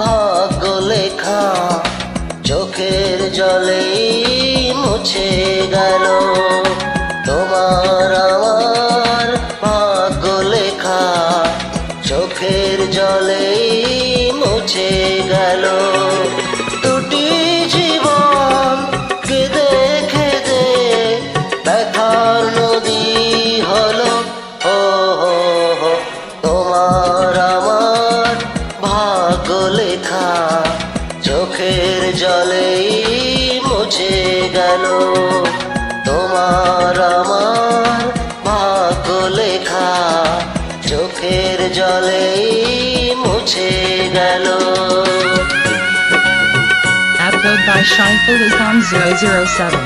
ভাগ্য লেখা চোখের জলেই মুছে গেল। তোমার আমার ভাগ্য লেখা চোখের জলেই মুছে গেল। দুটি জীবন কেঁদে কেঁদে ব্যথার নদী হলো। ও তোমার আমার ভাগ্য লেখা চোখের জলেই মুছে গেল। তোমার আমার ভাগ্য লেখা চোখের জলেই মুছে গেল। Upload by Shaiful Islam 007.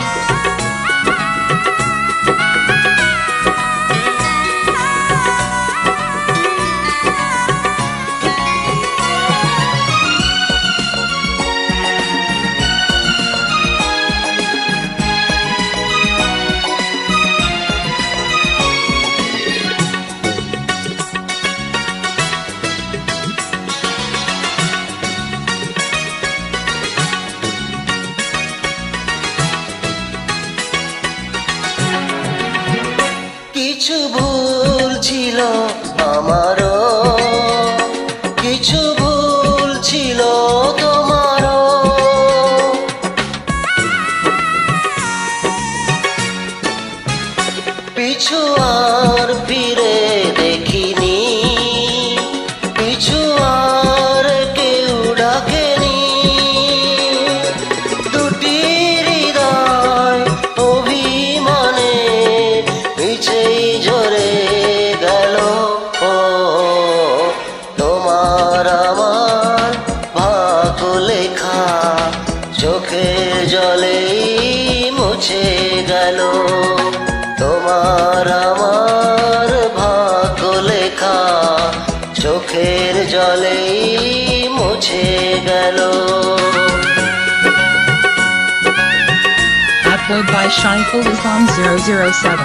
কিছু ভুল ছিল আমারও, কিছু ভুল ছিল তোমারও। পিছু আর ফিরে দেখিনি, পিছু আর কেউ ডাকেনি। দুটি হৃদয় অভিমানে পিছেই ঝরে গেল। ও তোমার আমার ভাগ্য লেখা চোখের জলেই মুছে গেল। তোমার আমার ভাগ্য লেখা চোখের জলেই মুছে গেল। Upload by Shaiful Islam 007.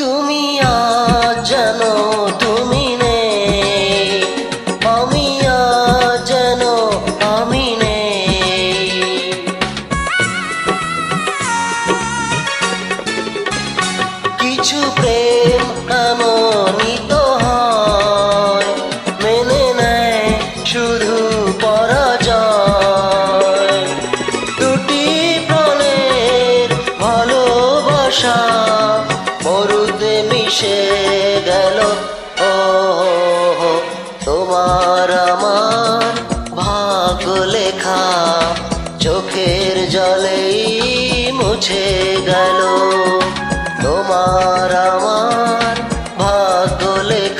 তুমি আজ জানো তুমি নেই, আমি আজ জানো আমি নেই। কিছু প্রেম এমনই তো হয়, মেনে নেয় শুধু পরাজয়। দুটি প্রাণের ভালোবাসা মরুতে মিশে গেল। ও তোমার আমার ভাগ্য লেখা চোখের জলেই মুছে গেল। তোমার আমার ভাগ্য লেখা